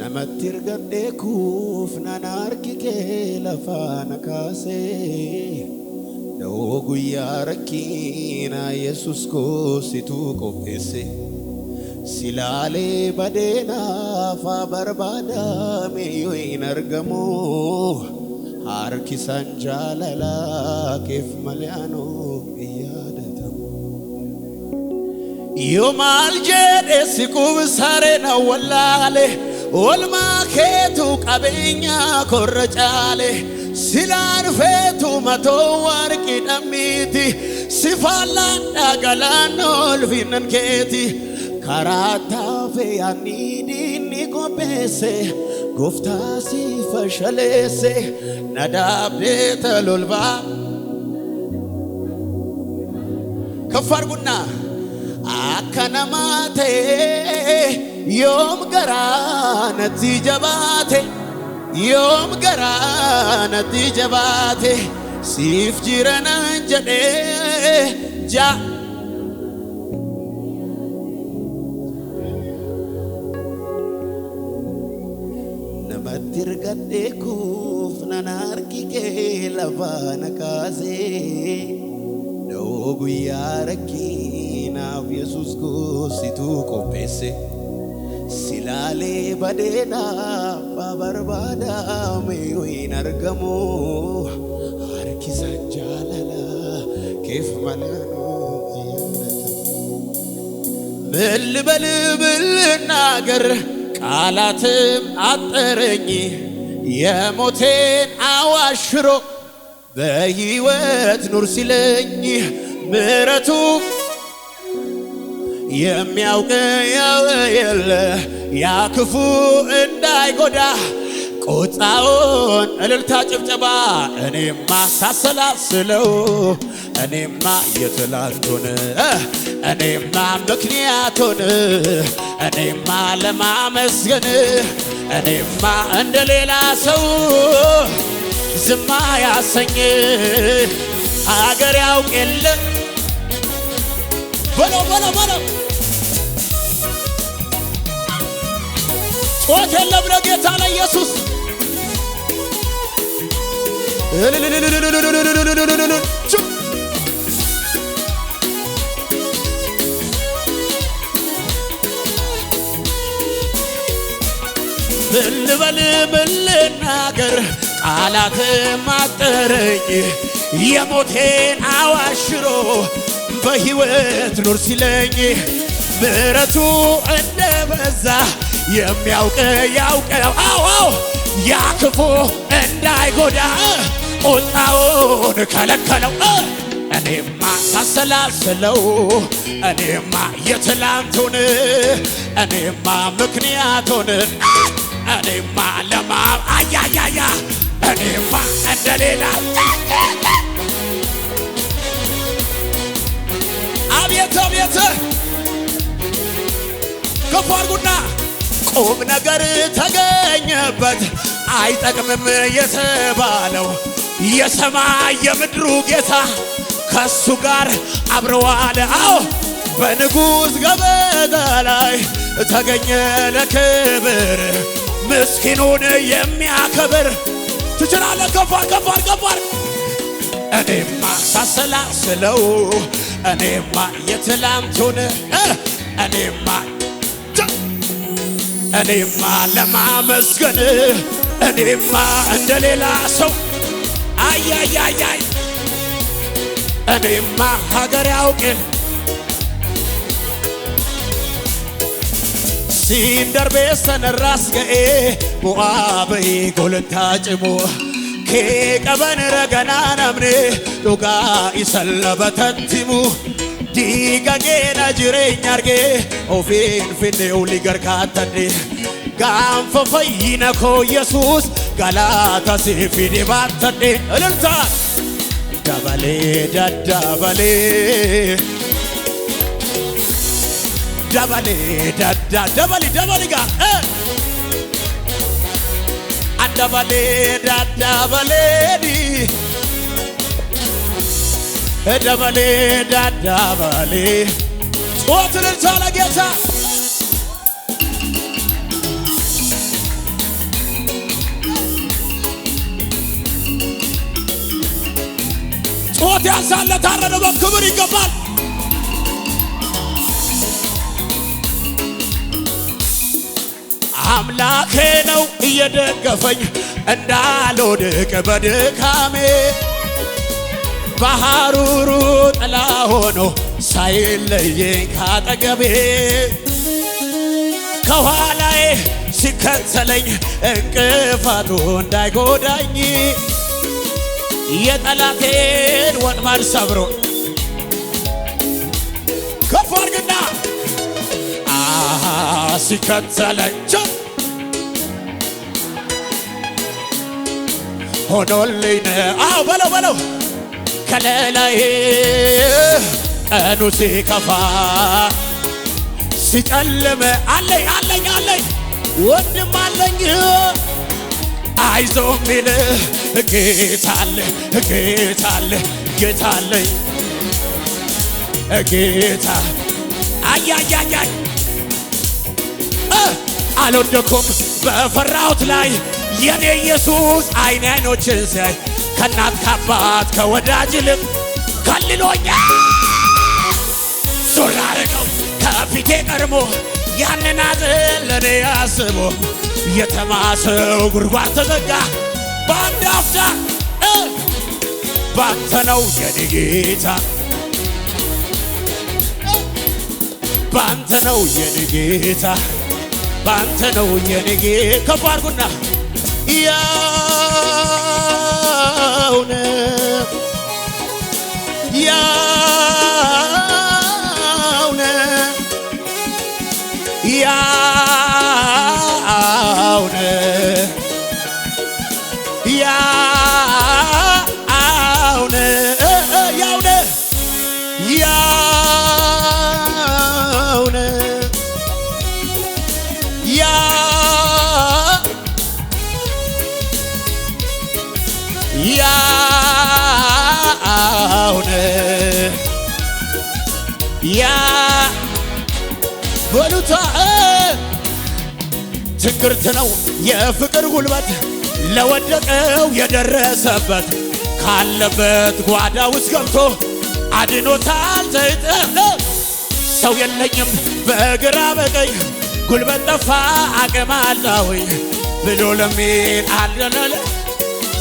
Namatirgadde kuf nanarkike lafana kase Dogu yarakina Jesus ko situ kopese Silale badena fa barbada me yoinargamo Harki sanjalala kef malyano iyadatamu Yomal jede sikub sarena wallale Olma ketu qabenya korrachale Silan fetu mato warqi damiti Sifala dagalan olfinan keti Karata fe anidi ni kopese Gofta si fashalese Nadabde talulba Kafarguna Akanamate Yom garanati jabate Yom garanati jabate Sif jirana jade ja Namatirgadde kuf nanarkike lavana kaze Dogu yarakina Jesus ko situ kopese Silale badena babarbada me yoinargamo harki sanjalala kef malano bel nagar qalatim አጠረኝ የሞቴን አዋሽሮ በህይወት ኑር ሲለኝ ምሕረቱ የሚያውቀው የለ ያክፉ እንዳይጎዳ ቁጣውን እልልታ ጭብጨባ እኔማ ሳሰላስለው እኔማ የትላንቱን እኔማ ምክንያቱን እኔማ ለማመስገን እኔማ እንደሌላ ሰው ዝማ ያሰኝ አገር ያውቅ የለ በለው ጮት የለም ለጌታ ለኢየሱስ ብልናገር ቃላት ማጠረኝ የሞቴን አዋሽሮ በህይወት ኑር ሲለኝ ምሕረቱ እንደበዛ የሚያውቀው አዎ ያክፉ እንዳይጎዳ ቁጣውን ከለከለው እኔማ ሳሰላስለው እኔማ የትላንቱን እኔማ ምክንያቱን እኔማ አያያያ እኔማ እንደሌላ አቤት ከፋርጉና ቁም ነገር ተገኘበት አይጠቅምም የተባለው የሰማይ የምድሩ ጌታ ከሱ ጋር አብረዋል አዎ በንጉሥ ገበታ ላይ ተገኘ ለክብር ምስኪኑን የሚያከብር ትችላለህ ከፋር እኔማ ሳሰላስለው እኔማ የትላንቱን እኔማ ለማመስገን እኔማ እንደሌላ ሰው አያያያይ እኔማ ሀገር ያውቅ ሲንደርቤ ሰነራስ ገኤ ቡአበይ ጎልታ ጭሙ ከቀበን ረገና ነምኔ ዱጋ ይሰለበተንቲሙ ዲጋጌና ጅሬኛ አርጌ ኦፊን ፊኔው ሊገርካተኔ ጋንፈ ፈይነኮ ኢየሱስ ጋላታ ሲፊኒ ባተኔ እልልታ ዳባሌ ዳዳባሌ ዳባሌ ዳዳባሌ ጋ አዳባሌ ዳዳባሌ ዳባሌ ዳዳባሌ ጾት ልልታ ለጌታ ጩኸት ያንሳለት አረደበ ክብር ይገባል። አምላኬ ነው እየደገፈኝ እንዳልወድቅ በድካሜ ባህሩሩ ጥላ ሆኖ ሳይለየኝ ካጠገቤ ከኋላዬ ሲከተለኝ እንቅፋቱ እንዳይጎዳኝ የጠላቴን ወጥመድ ሰብሮ ከፍ አድርግና ሲከተለኝ ሆኖልኝ ነው በለው በለው ከለላዬ ቀኑ ሲከፋ ሲጨልም አለኝ አለኝ አለኝ ወንድም አለኝ አይዞህ ሚል ጌታ አለ ጌታ አለ ጌታ አለኝ ጌታ አያያያይ አልወደኩም በፈራሁት ላይ የኔ ኢየሱስ አይኔ አይኖችን ሲያይ ከእናት ከአባት ከወዳጅ ልብ ከልሎኛል። ዞር አረገው ከፊቴ ቀድሞ ያንን ሐዘን ለኔ አስቦ የተማሰው ጉድጓድ ተዘጋ በአንድ አፍታ ባንተ ነው የኔ ጌታ ባንተ ነው የኔ ጌታ ባንተ ነው የኔ ጌታ ከፍ አድርጉና ያውነ ያውነ ያውነ ያውነ ያውነ ያውነ ያውነ ያ በሉታ ትንግርት ነው የፍቅር ጉልበት ለወደቀው የደረሰበት ካለበት ጓዳ ውስጥ ገብቶ አድኖታል። ዘይጥነ ሰው የለኝም በግራ በቀኝ ጉልበት ጠፋ አቅም አጣሁኝ ብሎ ለሚል አለለለ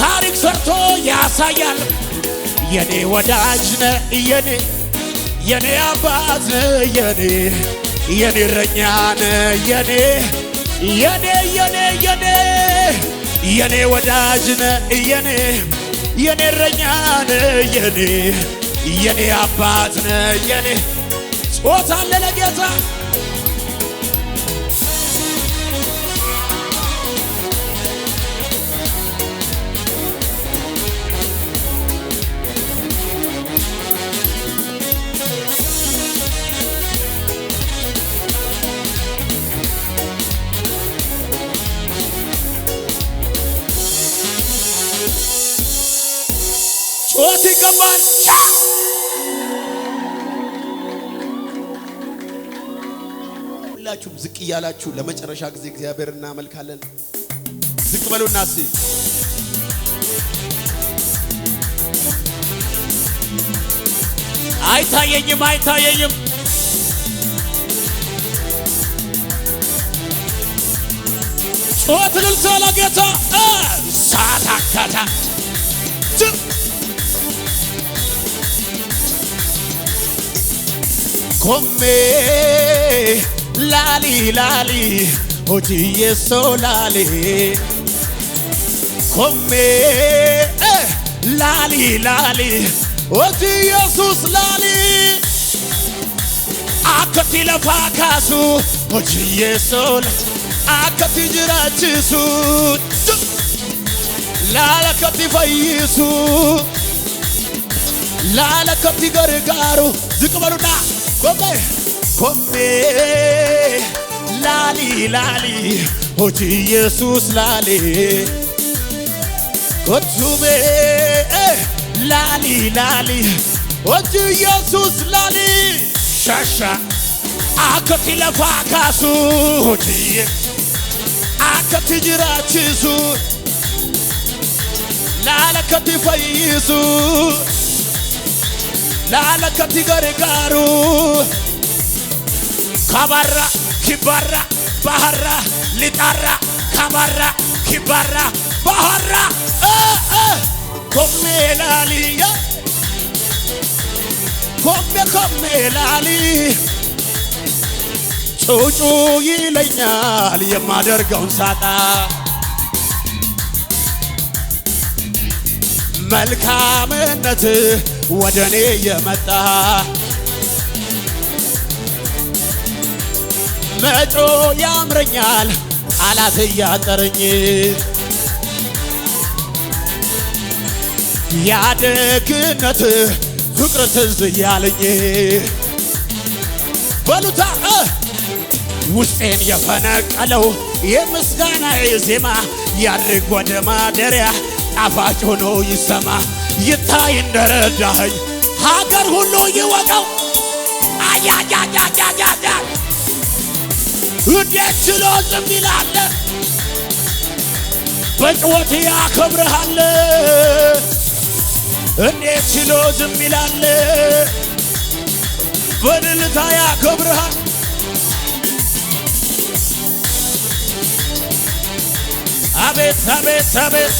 ታሪክ ሰርቶ ያሳያል። የኔ ወዳጅ ነህ የኔ አባት ነህ የኔ እረኛ ነህ የኔ ወዳጅ ነህ የኔ እረኛ ነህ የኔ አባት ነህ ጾታ አለ ለጌታ ጮት ይገባል። ሁላችሁም ዝቅ እያላችሁ ለመጨረሻ ጊዜ እግዚአብሔር እናመልካለን። ዝቅ በሉና እስቲ አይታየኝም ጮት ልልታ ለጌታ ሳታካታ Come lali lali ojiye so lali Come lali lali ojiye sus lali Akati la fakasu ojiye so akati jirachisu lala kati fayisu lala kati gargaru zikbaruna Come lali lali oji Jesus lali Kotume lali lali oji Jesus lali Shasha akati la fakasu oji akati jirachisu lala kati fayisu ላለከቲ ገርጋሩ ካባራ ኪባራ ባህራ ሊጣራ ካባራ ኪባራ ባህራ ኮሜላሊያ ኮሜላሊ ጩጩ ይለኛል የማደርገውን ሳጣ መልካምነት ወደኔ የመጣ መጮ ያምረኛል ቃላት ያጠረኝ ያደግነት ፍቅር ትዝ ያለኝ በሉታ ውስጤን የፈነቀለው የምስጋና ዜማ ያድርግ ወደ ማደሪያ ጣፋጭ ሆኖ ይሰማ ይታይ እንደረዳኸኝ ሀገር ሁሉ ይወቀው አያያያያያያ እንዴት ችሎ ዝም ይላል በጭወት ያከብርሃል እንዴት ችሎ ዝም ይላል በድልታ ያከብርሃል አቤት አቤት አቤት